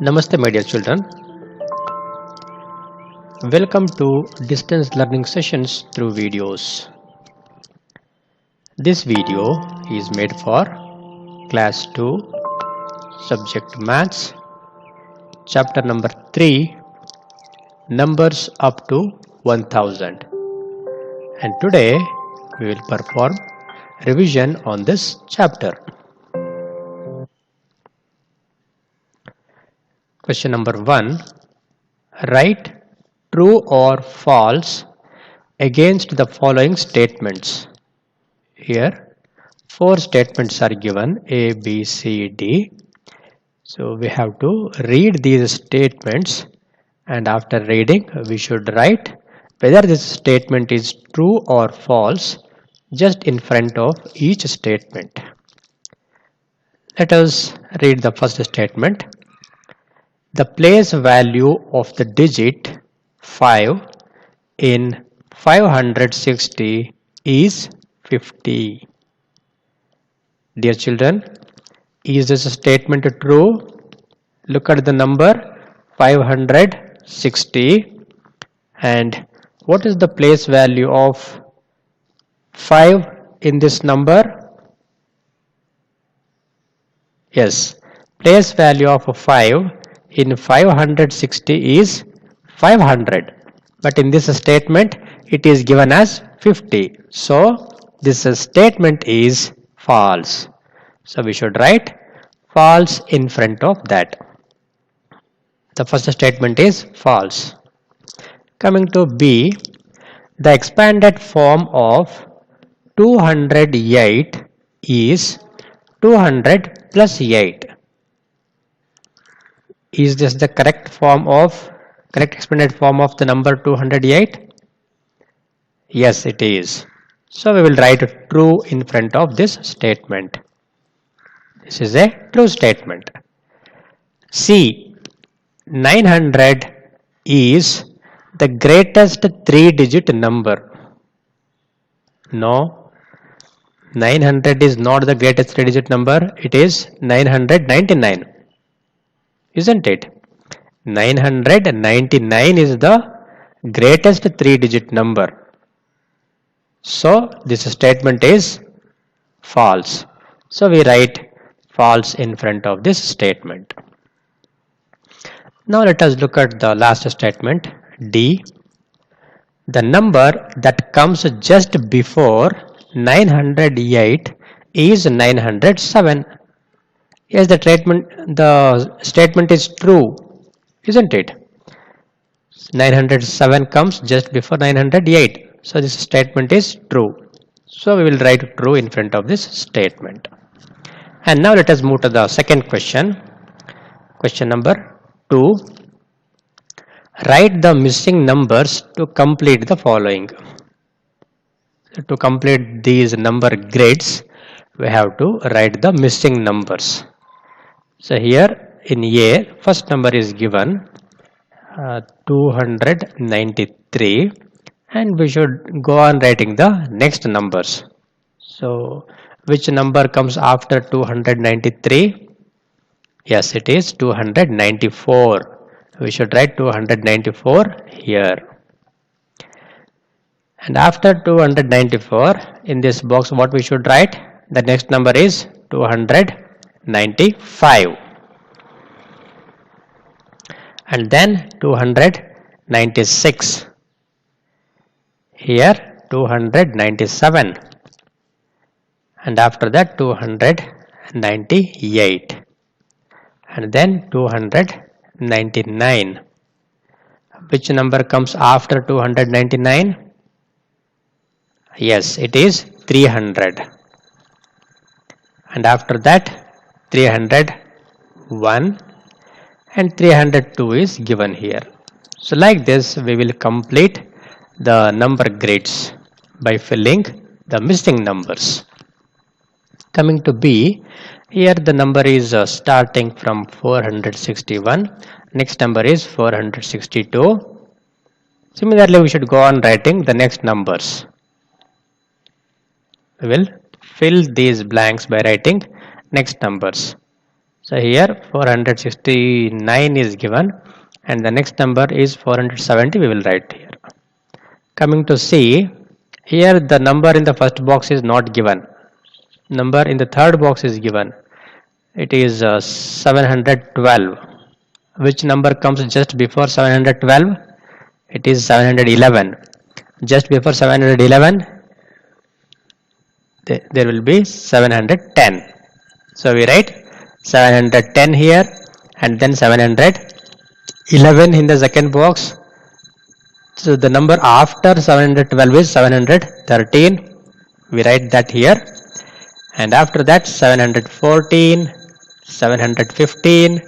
Namaste my dear children. Welcome to distance learning sessions through videos. This video is made for class 2 subject maths chapter number 3 numbers up to 1000, and today we will perform revision on this chapter. Question number 1. Write true or false against the following statements. Here 4 statements are given, A, B, C, D. So we have to read these statements, and after reading we should write whether this statement is true or false just in front of each statement. Let us read the first statement. The place value of the digit 5 in 560 is 50. Dear children, is this statement true? Look at the number 560, and what is the place value of 5 in this number? Yes, place value of 5 in 560 is 500, but in this statement it is given as 50. So this statement is false. So we should write false in front of that. The first statement is false. Coming to B, the expanded form of 208 is 200 plus 8. Is this the correct expanded form of the number 208? Yes, it is. So we will write true in front of this statement. This is a true statement. C, 900 is the greatest 3-digit number. No, 900 is not the greatest 3-digit number. It is 999. Isn't it? 999 is the greatest 3-digit number. So this statement is false. So we write false in front of this statement. Now let us look at the last statement, D. The number that comes just before 908 is 907. Yes, the statement is true, isn't it? 907 comes just before 908. So this statement is true. So we will write true in front of this statement. And now let us move to the second question. Question number 2. Write the missing numbers to complete the following. To complete these number grids, we have to write the missing numbers. So here in A, first number is given 293, and we should go on writing the next numbers. So which number comes after 293? Yes, it is 294. We should write 294 here. And after 294, in this box what we should write? The next number is 295. And then 296. Here 297. And after that 298. And then 299. Which number comes after 299? Yes, it is 300. And after that 301 and 302 is given here. So like this we will complete the number grids by filling the missing numbers. Coming to B, here the number is starting from 461. Next number is 462. Similarly, we should go on writing the next numbers. We will fill these blanks by writing next numbers. So here 469 is given and the next number is 470, we will write here. Coming to C, here the number in the first box is not given. Number in the third box is given. It is 712. Which number comes just before 712? It is 711. Just before 711, there will be 710. So we write 710 here and then 711 in the second box. So the number after 712 is 713. We write that here. And after that 714, 715.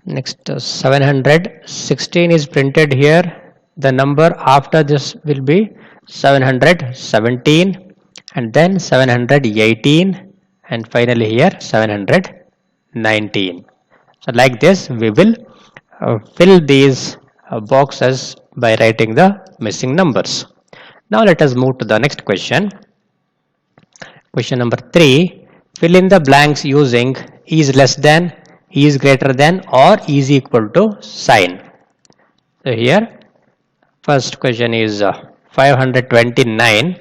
Next 716 is printed here. The number after this will be 717 and then 718 and finally here 719. So like this we will fill these boxes by writing the missing numbers. Now let us move to the next question. Question number 3. Fill in the blanks using is less than, is greater than or is equal to sign. So here first question is 529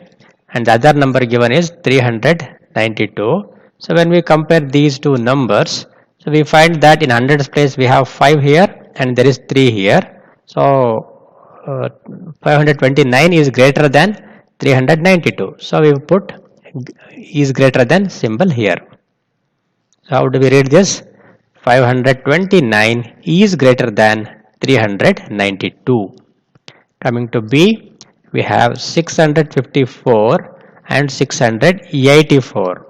and the other number given is 392. So when we compare these two numbers, so we find that in hundreds place we have 5 here and there is 3 here. So 529 is greater than 392. So we put is greater than symbol here. So how do we read this? 529 is greater than 392. Coming to B, we have 654 and 684.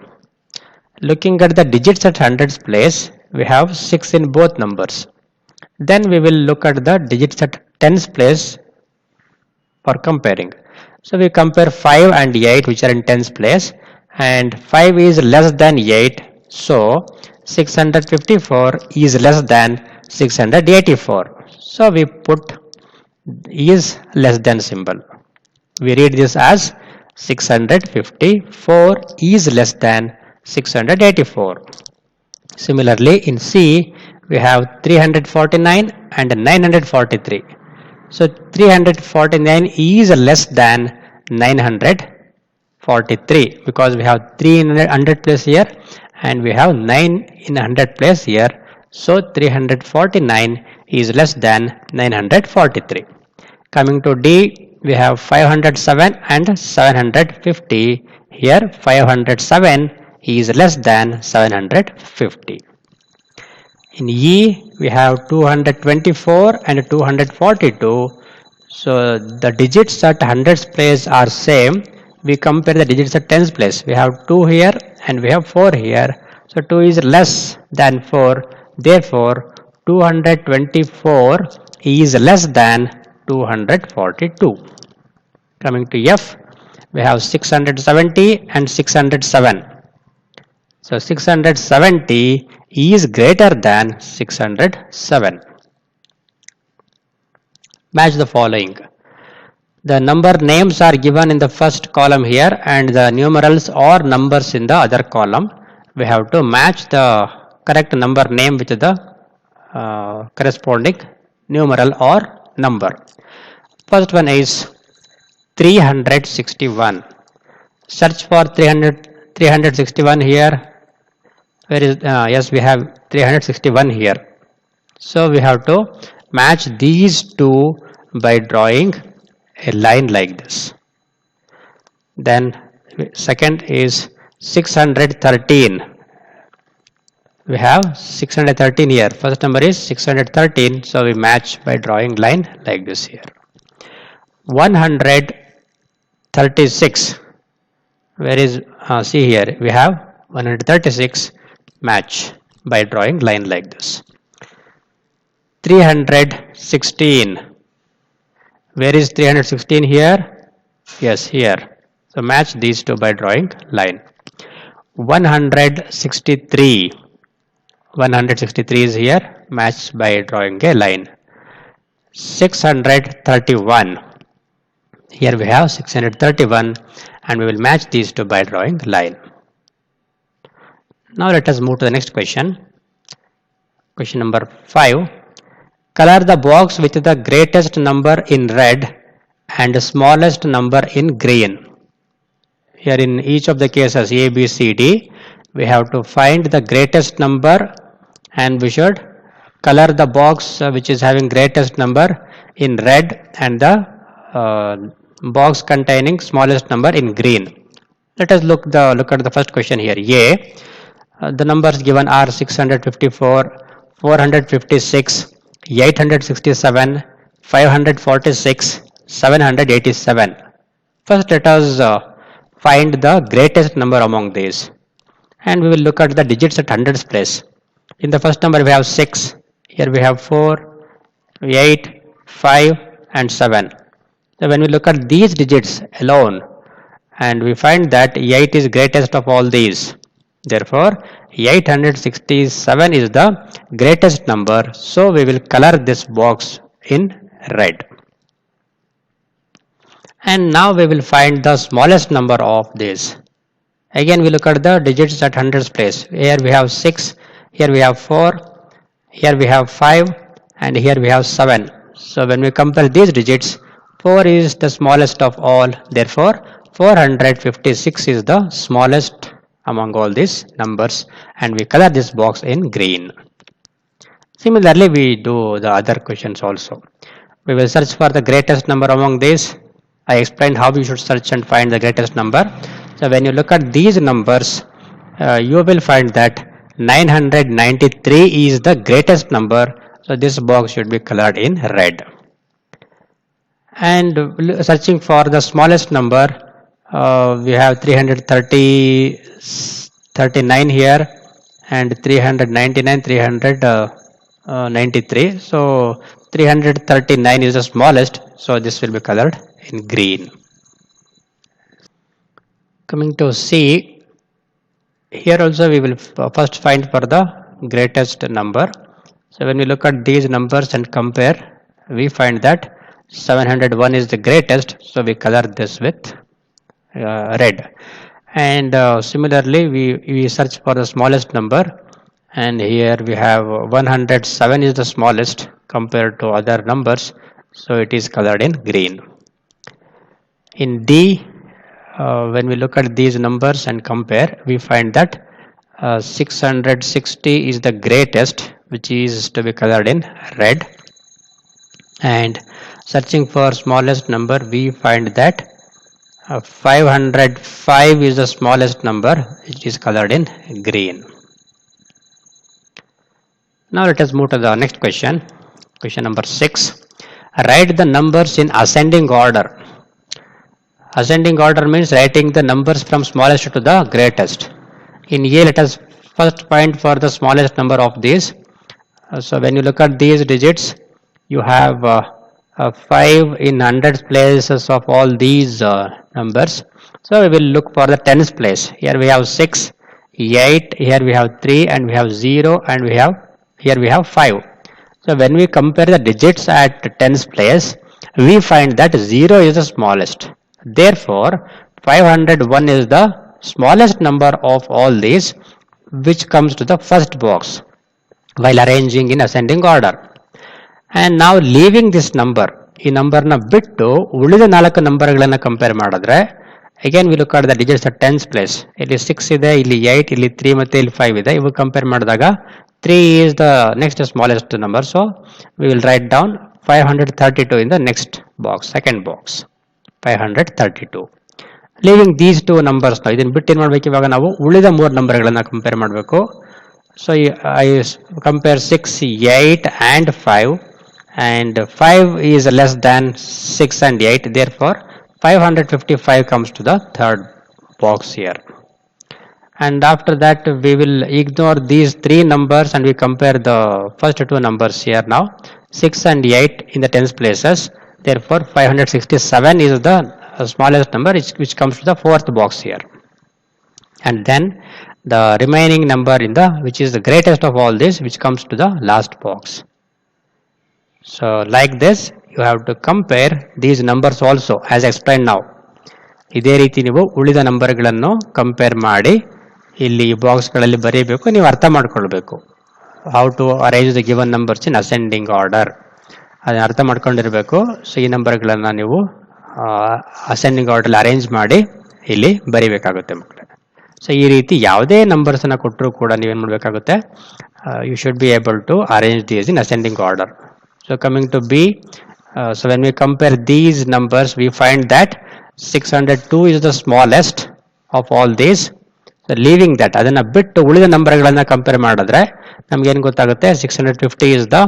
Looking at the digits at hundreds place, we have 6 in both numbers. Then we will look at the digits at tens place for comparing. So we compare 5 and 8 which are in tens place and 5 is less than 8. So 654 is less than 684. So we put is less than symbol. We read this as 654 is less than 684. Similarly in C we have 349 and 943. So 349 is less than 943 because we have 3 in 100 place here and we have 9 in 100 place here. So 349 is less than 943. Coming to D, we have 507 and 750. Here 507 is less than 750. In E, we have 224 and 242. So the digits at hundreds place are same. We compare the digits at tens place. We have 2 here and we have 4 here. So 2 is less than 4. Therefore, 224 is less than 242. Coming to F, we have 670 and 607. So 670 is greater than 607. Match the following. The number names are given in the first column here and the numerals or numbers in the other column. We have to match the correct number name with the corresponding numeral or number. First one is 361. Search for 361 here. Where is yes, we have 361 here. So we have to match these two by drawing a line like this. Then second is 613. We have 613 here. First number is 613. So we match by drawing line like this here. 136. Where is see here? We have 136. Match by drawing line like this. 316. Where is 316 here? Yes, here. So match these two by drawing line. 163. 163 is here. Match by drawing a line. 631. Here we have 631 and we will match these two by drawing line. Now let us move to the next question. Question number 5. Color the box with the greatest number in red and the smallest number in green. Here in each of the cases A, B, C, D, we have to find the greatest number and we should color the box which is having greatest number in red and the box containing smallest number in green. Let us look at the first question here. A. The numbers given are 654, 456, 867, 546, 787. First let us find the greatest number among these, and we will look at the digits at hundreds place. In the first number we have 6, here we have 4, 8, 5 and 7. So when we look at these digits alone, and we find that 8 is greatest of all these. Therefore, 867 is the greatest number. So we will color this box in red. And now we will find the smallest number of these. Again we look at the digits at hundreds place. Here we have 6, here we have 4, here we have 5 and here we have 7. So when we compare these digits, 4 is the smallest of all. Therefore 456 is the smallest among all these numbers, and we color this box in green. Similarly we do the other questions also. We will search for the greatest number among these. I explained how we should search and find the greatest number. So when you look at these numbers, you will find that 993 is the greatest number. So this box should be colored in red. And searching for the smallest number, we have 339 here and 399, 393. So 339 is the smallest. So this will be colored in green. Coming to C, here also we will first find for the greatest number. So when we look at these numbers and compare, we find that 701 is the greatest, so we color this with red. And similarly we search for the smallest number, and here we have 107 is the smallest compared to other numbers, so it is colored in green. In D, when we look at these numbers and compare, we find that 660 is the greatest, which is to be colored in red. And searching for smallest number, we find that 505 is the smallest number, which is colored in green. Now let us move to the next question. Question number 6. Write the numbers in ascending order. Ascending order means writing the numbers from smallest to the greatest. In A, let us first find for the smallest number of these. So when you look at these digits, you have 5 in hundreds places of all these numbers. So we will look for the tens place. Here we have 6, 8, here we have 3 and we have 0 and here we have 5. So when we compare the digits at tens place, we find that 0 is the smallest. Therefore 501 is the smallest number of all these, which comes to the first box while arranging in ascending order. And now leaving this number, ಈ ನಂಬರ್ನ ಬಿಟ್ಟು ಉಳಿದ 4 ನಂಬರ್ಗಳನ್ನು compare ಮಾಡಿದ್ರೆ, again we look at the digits at tens place. ಇಲ್ಲಿ 6 ಇದೆ, ಇಲ್ಲಿ 8, ಇಲ್ಲಿ 3 ಮತ್ತೆ ಇಲ್ಲಿ 5 ಇದೆ. ಇವು ಕಂಪೇರ್ ಮಾಡಿದಾಗ 3 is the next smallest number, so we will write down 532 in the next box, second box, 532. Leaving these two numbers, ಇದನ್ನು ಬಿಟ್ಟು ಏನು ಮಾಡಬೇಕು, ಇವಾಗ ನಾವು ಉಳಿದ 3 ನಂಬರ್ಗಳನ್ನು ಕಂಪೇರ್ ಮಾಡಬೇಕು. So I compare 6, 8 and 5, and 5 is less than 6 and 8, therefore 555 comes to the third box here. And after that we will ignore these 3 numbers and we compare the first 2 numbers here now, 6 and 8 in the tens places. Therefore 567 is the smallest number, which comes to the fourth box here. And then the remaining number in the, which is the greatest of all this, which comes to the last box. So like this you have to compare these numbers also, as explained now. ಇದೇ ರೀತಿ ನೀವು ಉಳಿದ ನಂಬರ್ಗಳನ್ನು compare ಮಾಡಿ ಇಲ್ಲಿ ಈ ಬಾಕ್ಸ್ಗಳಲ್ಲಿ ಬರೀಬೇಕು, ನೀವು ಅರ್ಥ ಮಾಡ್ಕೊಳ್ಬೇಕು. How to arrange the given numbers in ascending order, ಅದನ್ನ ಅರ್ಥ ಮಾಡ್ಕೊಂಡಿರಬೇಕು. ಸೊ ಈ ನಂಬರ್ಗಳನ್ನು ನೀವು ಅಸೆಂಡಿಂಗ್ ಆರ್ಡರ್ ಅರೇಂಜ್ ಮಾಡಿ ಇಲ್ಲಿ ಬರೀಬೇಕಾಗುತ್ತೆ ಮಕ್ಕಳೇ. ಸೊ ಈ ರೀತಿ ಯಾವುದೇ ನಂಬರ್ಸನ್ನು ಕೊಟ್ಟರೂ ಕೂಡ ನೀವೇನು ಮಾಡಬೇಕಾಗುತ್ತೆ, you should be able to arrange these in ascending order. So coming to be, so when we compare these numbers we find that 602 is the smallest of all these. So leaving that, ಅದನ್ನ ಬಿಟ್ಟು ಉಳಿದ ನಂಬರ್ಗಳನ್ನು compare ಮಾಡಿದ್ರೆ ನಮ್ಗೆ ಏನು ಗೊತ್ತಾಗುತ್ತೆ, 650 is the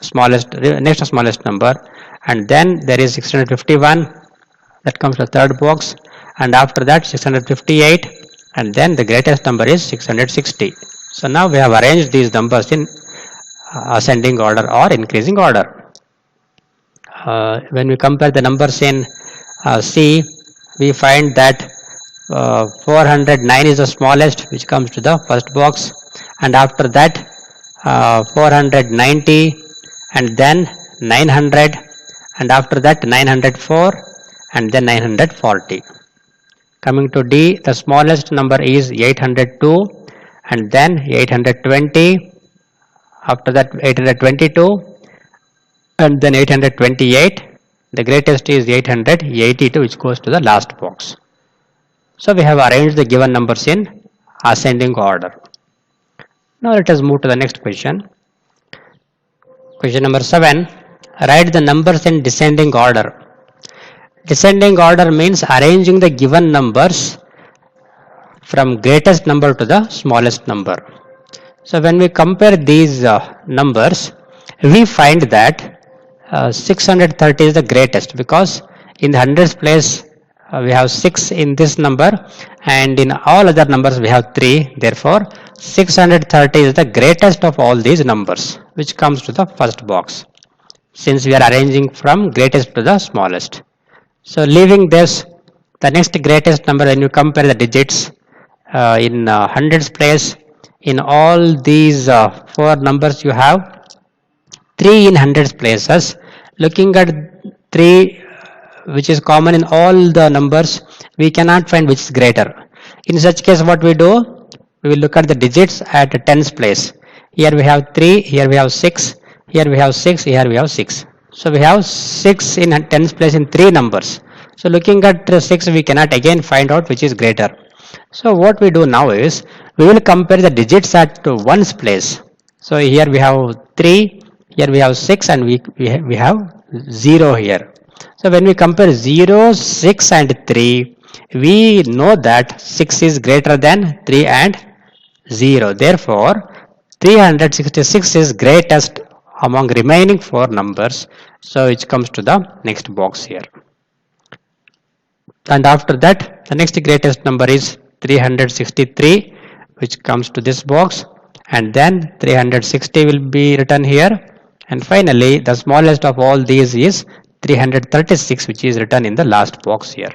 smallest, next smallest number, and then there is 651 that comes to the third box, and after that 658, and then the greatest number is 660. So now we have arranged these numbers in ascending order or increasing order. When we compare the numbers in C, we find that 409 is the smallest, which comes to the first box, and after that 490, and then 900, and after that 904, and then 940. Coming to D, the smallest number is 802, and then 820, after that 822, and then 828. The greatest is 882, which goes to the last box. So we have arranged the given numbers in ascending order. Now let us move to the next question. Question number 7. Write the numbers in descending order. Descending order means arranging the given numbers from greatest number to the smallest number. So when we compare these numbers, we find that 630 is the greatest, because in the hundreds place we have 6 in this number, and in all other numbers we have 3. Therefore 630 is the greatest of all these numbers, which comes to the first box, since we are arranging from greatest to the smallest. So leaving this, the next greatest number, when you compare the digits in hundreds place, in all these 4 numbers you have 3 in hundreds places. Looking at 3 which is common in all the numbers, we cannot find which is greater. In such case what we do, we will look at the digits at tens place. Here we have 3, here we have 6, here we have 6, here we have 6. So we have 6 in tens place in 3 numbers. So looking at 6, we cannot again find out which is greater. So what we do now is, we will compare the digits at ones place. So here we have 3, here we have 6, and we have 0 here. So when we compare 0, 6 and 3, we know that 6 is greater than 3 and 0. Therefore 366 is greatest among remaining 4 numbers. So it comes to the next box here. And after that, the next greatest number is 363, which comes to this box, and then 360 will be written here, and finally the smallest of all these is 336, which is written in the last box here.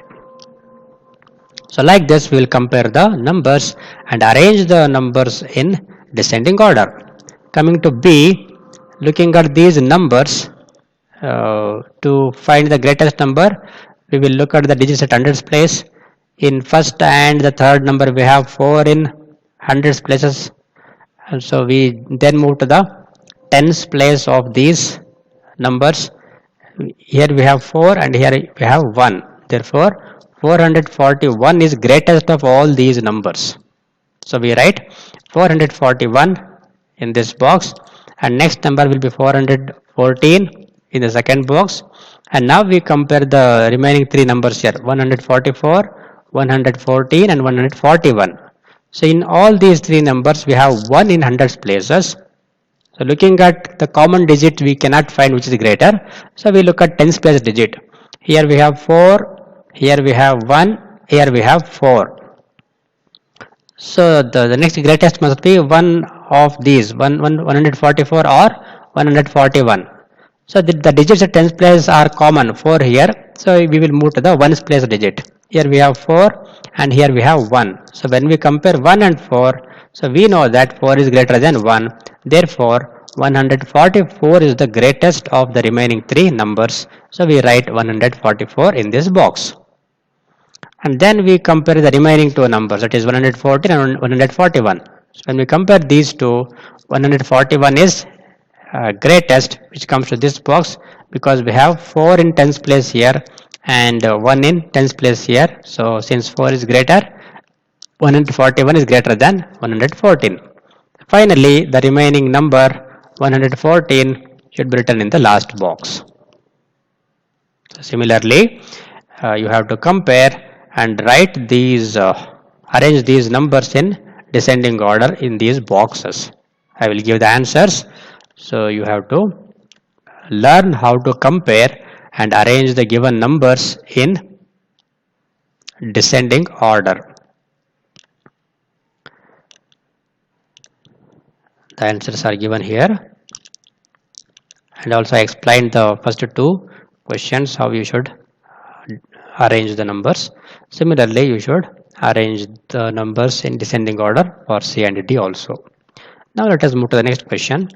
So like this we will compare the numbers and arrange the numbers in descending order. Coming to B, looking at these numbers, to find the greatest number, we will look at the digits at hundreds place. In first and the third number we have 4 in hundreds places, and so we then move to the tens place of these numbers. Here we have 4 and here we have 1. Therefore 441 is greatest of all these numbers. So we write 441 in this box, and next number will be 414 in the second box. And now we compare the remaining 3 numbers here, 144, 114 and 141. So in all these 3 numbers we have 1 in hundreds places. So looking at the common digit, we cannot find which is greater. So we look at tens place digit. Here we have 4, here we have 1, here we have 4. So the next greatest must be one of these, 144 or 141. So the digits at tens place are common, 4 here. So we will move to the ones place digit. Here we have 4 and here we have 1. So when we compare 1 and 4, so we know that 4 is greater than 1. Therefore 144 is the greatest of the remaining 3 numbers. So we write 144 in this box. and then we compare the remaining two numbers, that is 114 and 141. So when we compare these two, 141 is greatest, which comes to this box, because we have 4 in tens place here and 1 in tens place here. So since 4 is greater, 141 is greater than 114. Finally, the remaining number 114 should be written in the last box. So similarly, you have to compare and write these, arrange these numbers in descending order in these boxes. I will give the answers. So you have to learn how to compare and arrange the given numbers in descending order. The answers are given here, and also I explained the first two questions how you should arrange the numbers. Similarly, you should arrange the numbers in descending order for C and D also. Now let us move to the next question.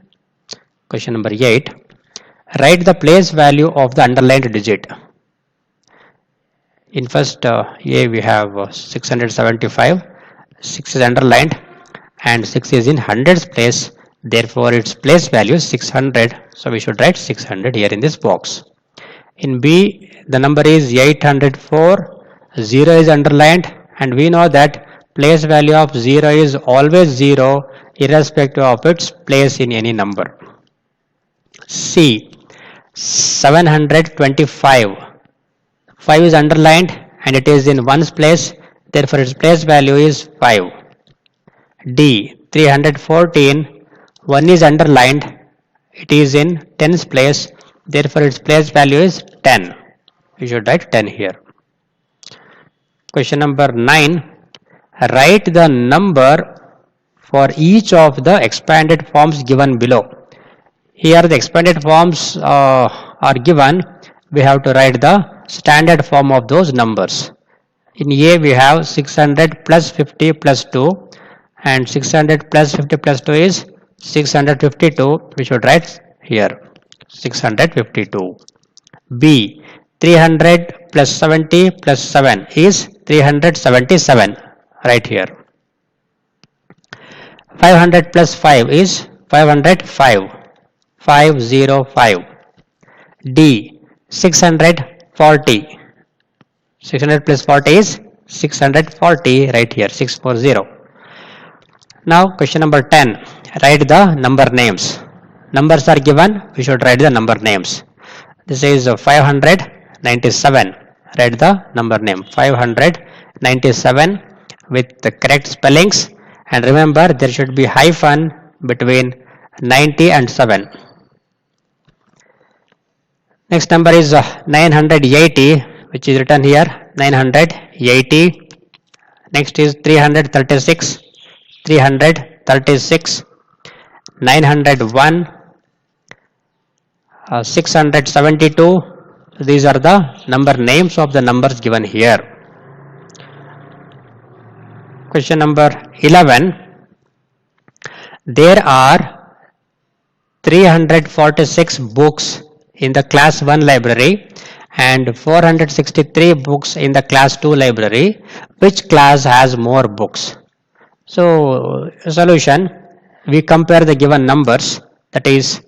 Question number 8. Write the place value of the underlined digit. In first A we have 675, 6 is underlined and 6 is in hundreds place, therefore its place value is 600, so we should write 600 here in this box. In B the number is 804, 0 is underlined, and we know that place value of 0 is always 0 irrespective of its place in any number. C 725, 5 is underlined and it is in ones place, therefore its place value is 5. D 314, 1 is underlined, it is in tens place, therefore its place value is 10. You should write 10 here. Question number 9. Write the number for each of the expanded forms given below. Here the expanded forms are given. We have to write the standard form of those numbers. In A we have 600 plus 50 plus 2, and 600 plus 50 plus 2 is 652. We should write here 652. B 300 plus 70 plus 7 is 377, right here. 500 plus 5 is 505, 505. D 640, 600 plus 40 is 640, right here, 640. Now question number 10. Write the number names. Numbers are given, we should write the number names. This is 597. Write the number name 597 with the correct spellings, and remember there should be hyphen between 90 and 7. Next number is 980, which is written here 980. Next is 336, 336, 901, 672. These are the number names of the numbers given here. Question number 11. There are 346 books in the class 1 library and 463 books in the class 2 library. Which class has more books? So solution, we compare the given numbers, that is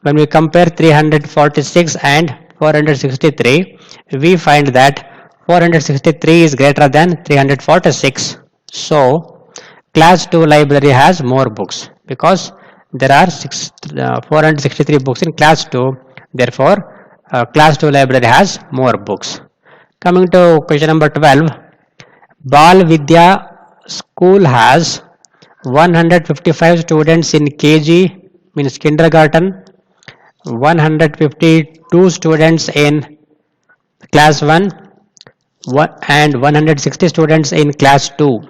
when we compare 346 and 463, we find that 463 is greater than 346. So class 2 library has more books because there are 463 books in class 2, therefore class 2 library has more books. Coming to question number 12. Bal Vidya school has 155 students in KG, means kindergarten, 152 students in class 1 and 160 students in class 2.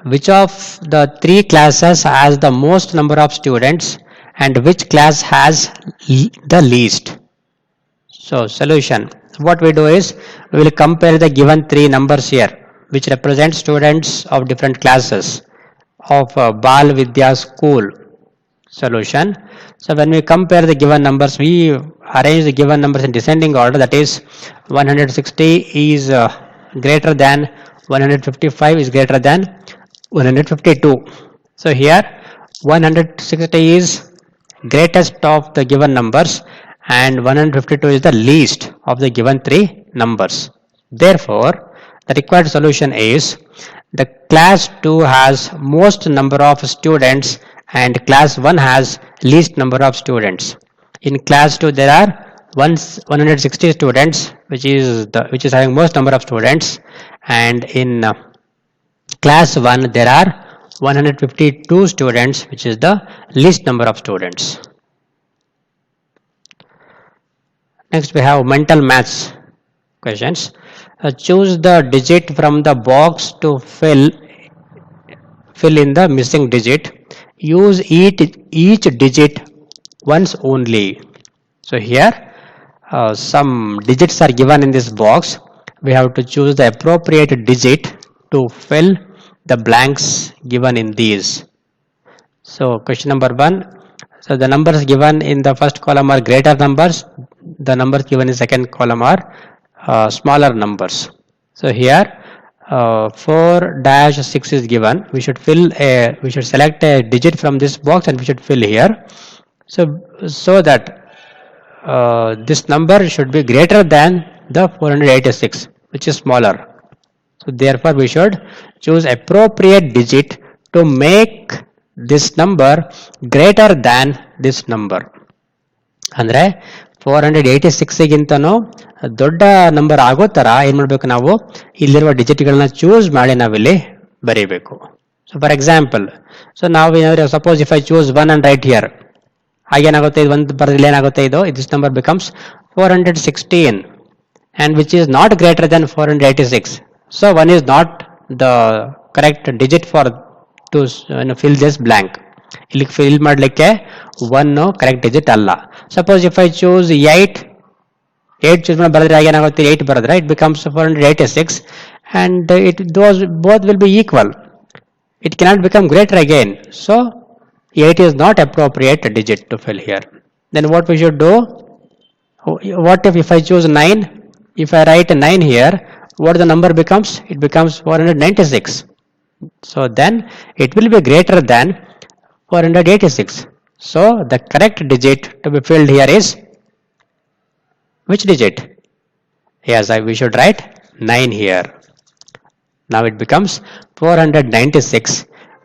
Which of the three classes has the most number of students and which class has the least? So solution, what we do is we will compare the given three numbers here which represent students of different classes of Bal Vidya school. Solution, so when we compare the given numbers, we arrange the given numbers in descending order, that is 160 is greater than 155 is greater than 152. So here 160 is greatest of the given numbers and 152 is the least of the given three numbers. Therefore, the required solution is the class 2 has most number of students and class 1 has least number of students. In class 2 there are 160 students, which is having most number of students, and in class 1 there are 152 students, which is the least number of students. Next we have mental maths questions. Choose the digit from the box to fill in the missing digit. Use each digit once only. So here some digits are given in this box. We have to choose the appropriate digit to fill the blanks given in these. So question number 1. So the numbers given in the first column are greater numbers. The numbers given in second column are smaller numbers. So here 4-6 is given. We should select a digit from this box and we should fill here. So that this number should be greater than the 486, which is smaller. So therefore we should choose appropriate digit to make this number greater than this number. ಅಂದ್ರೆ 486 ಗಿಂತನೂ ದೊಡ್ಡ number ಆಗೋ ತರ ಏನ್ ಮಾಡಬೇಕು, ನಾವು ಇಲ್ಲಿರುವ ಡಿಜಿಟ್ಗಳನ್ನ choose ಮಾಡಿ ನಾವಿಲ್ಲಿ ಬರೀಬೇಕು. ಸೊ ಫಾರ್ ಎಕ್ಸಾಂಪಲ್, ಸೊ ನಾವು ಏನಾದ್ರೆ suppose if I choose 1 and write here, ಆಗೇನಾಗುತ್ತೆ, ಇದು ಒಂದು ಬರೆದ್ರೆ ಏನಾಗುತ್ತೆ, ಇದು this number becomes 416 and which is not greater than 486. So 1 is not the correct digit for to fill this blank. ಇಲ್ಲಿ fill ಮಾಡಲಿಕ್ಕೆ 1 ಕರೆಕ್ಟ್ ಡಿಜಿಟ್ ಅಲ್ಲ. Suppose if I choose 8 choose ಮಾಡಿ ಬರೆದ್ರೆ ಏನಾಗುತ್ತೆ, 8 ಬರೆದ್ರೆ it becomes 486 and those both will be equal. It cannot become greater again. So 8 is not appropriate digit to fill here. Then what we should do, what if I choose 9? If I write 9 here, what the number becomes? It becomes 496. So then it will be greater than 486. So the correct digit to be filled here is which digit? Yes, we should write 9 here. Now it becomes 496,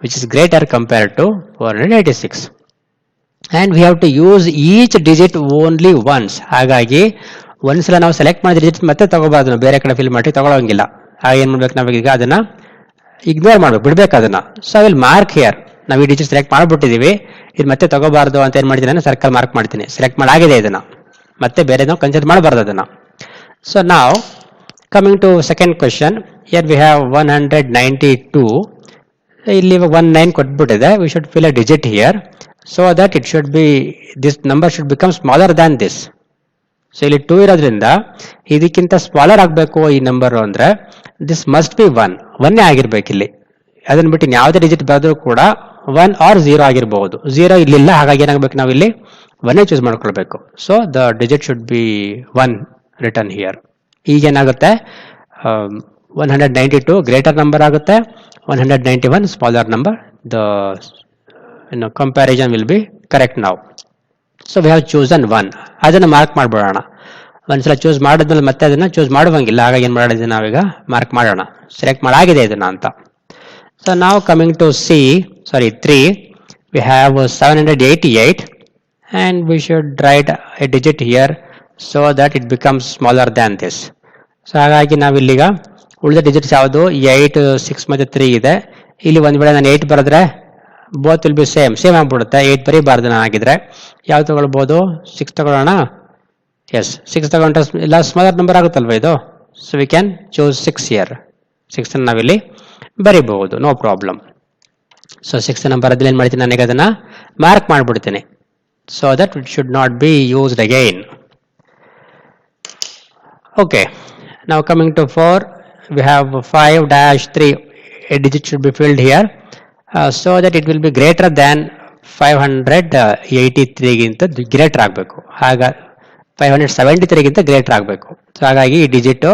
which is greater compared to 486. And we have to use each digit only once. ಹಾಗಾಗಿ ಒಂದ್ಸಲ ನಾವು select ಮಾಡಿದ digit ಮತ್ತೆ ತಗೋಬಾರ್ದು, ನಾವು ಬೇರೆ ಕಡೆ fill ಮಾಡಿ ತಗೊಳ್ಳೋಂಗಿಲ್ಲ. ಆಗ ಏನ್ ಮಾಡ್ಬೇಕು, ನಾವೀಗ ಅದನ್ನ ಇಗ್ನೋರ್ ಮಾಡ್ಬೇಕು, ಬಿಡ್ಬೇಕು ಅದನ್ನ. So I will mark here, ನಾವು ಈ ಡಿಜಿಟ್ ಸೆಲೆಕ್ಟ್ ಮಾಡ್ಬಿಟ್ಟಿದೀವಿ, ಇದು ಮತ್ತೆ ತಗೋಬಾರ್ದು ಅಂತ ಏನ್ ಮಾಡ್ತೀನಿ, ನಾನು ಸರ್ಕಲ್ ಮಾರ್ಕ್ ಮಾಡ್ತೀನಿ. ಸೆಲೆಕ್ಟ್ ಮಾಡಾಗಿದೆ ಇದನ್ನ, ಮತ್ತೆ ಬೇರೆ ನಾವು ಕನ್ಸಿಡರ್ ಮಾಡಬಾರ್ದು ಅದನ್ನ. ಸೊ ನಾವು coming to second question, here we have 192. ಇಲ್ಲಿ 19 ಕೊಟ್ಬಿಟ್ಟಿದೆ. We should fill a digit here so that it should be, this number should become smaller than this. So ಇಲ್ಲಿ 2 ಇರೋದ್ರಿಂದ ಇದಕ್ಕಿಂತ ಸ್ಮಾಲರ್ ಆಗಬೇಕು ಈ ನಂಬರ್ ಅಂದ್ರೆ ದಿಸ್ ಮಸ್ಟ್ ಬಿ 1 ಆಗಿರ್ಬೇಕು ಇಲ್ಲಿ. ಅದನ್ನ ಬಿಟ್ಟು ಯಾವುದೇ ಡಿಜಿಟ್ ಬರೆದ್ರು ಕೂಡ 1 or 0 ಆಗಿರಬಹುದು. 0 ಇಲ್ಲಿಲ್ಲ, ಹಾಗಾಗಿ ಏನಾಗಬೇಕು, ನಾವು ಇಲ್ಲಿ 1 ಚೂಸ್ ಮಾಡ್ಕೊಳ್ಬೇಕು. So the digit should be 1 return here. ಈಗ ಏನಾಗುತ್ತೆ, 192 ಗ್ರೇಟರ್ ನಂಬರ್ ಆಗುತ್ತೆ, 191 smaller number. The comparison will be correct now. So we have chosen 1. ಅದನ್ನ ಮಾರ್ಕ್ ಮಾಡ್ಬಿಡೋಣ. ಒಂದ್ಸಲ ಚೂಸ್ ಮಾಡಿದ್ಮೇಲೆ ಮತ್ತೆ ಅದನ್ನ ಚೂಸ್ ಮಾಡುವಂಗಿಲ್ಲ, ಹಾಗಾಗಿ ಏನ್ ಮಾಡೋದು, ನಾವೀಗ ಮಾರ್ಕ್ ಮಾಡೋಣ, ಸೆಲೆಕ್ಟ್ ಮಾಡಾಗಿದೆ ಇದನ್ನ ಅಂತ. ಸೊ ನಾವು coming to 3, we have 788 and we should write a digit here so that it becomes smaller than this. So ಹಾಗಾಗಿ ನಾವಿಲ್ಲೀಗ ಉಳಿದ ಡಿಜಿಟ್ಸ್ ಯಾವುದು, 8, 6 ಮತ್ತೆ 3 ಇದೆ. ಇಲ್ಲಿ ಒಂದ್ ವೇಳೆ ನಾನು 8 ಬರೆದ್ರೆ ಬೋತ್ ವಿಲ್ ಬಿ ಸೇಮ್ ಆಗ್ಬಿಡುತ್ತೆ. 8 ಬರೀಬಾರ್ದು ನಾನು ಆಗಿದ್ರೆ. ಯಾವ್ದು ತಗೊಳ್ಬೋದು, 6 ತಗೊಳ್ಳೋಣ. ಎಸ್, 6 ತಗೊಂಡ್ರೆ ಇಲ್ಲ ಸ್ಮಾಲರ್ ನಂಬರ್ ಆಗುತ್ತಲ್ವ ಇದು. So we can choose 6 here. 6 ನಾವಿಲ್ಲಿ ಬರೀಬಹುದು, ನೋ ಪ್ರಾಬ್ಲಮ್. ಸೊ 6 ನಂಬರ್ ಅದ್ರಲ್ಲಿ ಏನ್ ಮಾಡ್ತೀನಿ, ನನಗೆ ಅದನ್ನ ಮಾರ್ಕ್ ಮಾಡ್ಬಿಡ್ತೀನಿ, so that it should not be used again. Okay, ನಾವು coming to 4, we have 5-3. a digit should be filled here so that it will be greater than 583 ಗಿಂತ greater ಆಗಬೇಕು. ಆಗ 573 ಗಿಂತ ಗ್ರೇಟರ್ ಆಗಬೇಕು. ಸೊ ಹಾಗಾಗಿ ಈ ಡಿಜಿಟ್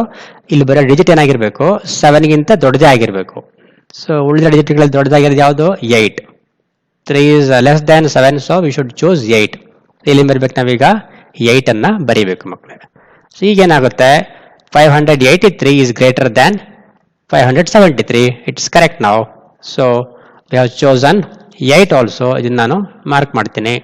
ಇಲ್ಲಿ ಬರೋ ಡಿಜಿಟ್ ಏನಾಗಿರಬೇಕು 7ಗಿಂತ ದೊಡ್ಡದೇ ಆಗಿರಬೇಕು. ಸೊ ಉಳಿದ ಡಿಜಿಟ್ಗಳಲ್ಲಿ ದೊಡ್ಡದಾಗಿರೋದು ಯಾವುದು 8. 3 is less than 7, so we should choose 8. ಇಲ್ಲಿ ಬರಬೇಕು ನಾವೀಗ 8 ಅನ್ನ ಬರೀಬೇಕು ಮಕ್ಕಳೇ. ಸೊ ಈಗೇನಾಗುತ್ತೆ 583 is greater than 573. It's correct now. So we have chosen 8 also. ಇದನ್ನ ನಾನು ಮಾರ್ಕ್ ಮಾಡ್ತೀನಿ.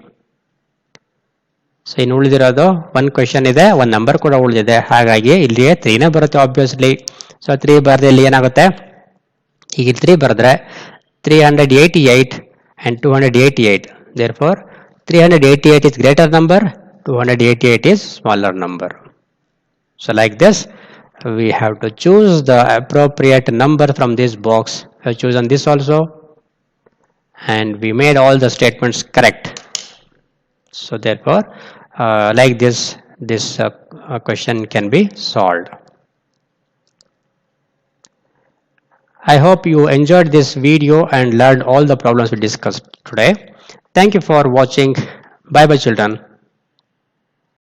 ಸೊ ಇನ್ನು ಉಳಿದಿರೋದು ಒಂದು ಕ್ವೆಶನ್ ಇದೆ, ಒಂದು ನಂಬರ್ ಕೂಡ ಉಳಿದಿದೆ, ಹಾಗಾಗಿ ಇಲ್ಲಿ 3ನೇ ಬರುತ್ತೆ ಆಬ್ವಿಯಸ್ಲಿ. ಸೊ 3 ಬರೆದ್ರೆ ಇಲ್ಲಿ ಏನಾಗುತ್ತೆ, ಈಗ 3 ಬರೆದ್ರೆ 388 and 288. Therefore 388 is greater number, 288 is smaller number. So like this we have to choose the appropriate number from this box. I have chosen this also, and we made all the statements correct. So therefore like this question can be solved. I hope you enjoyed this video and learned all the problems we discussed today. Thank you for watching. Bye bye children.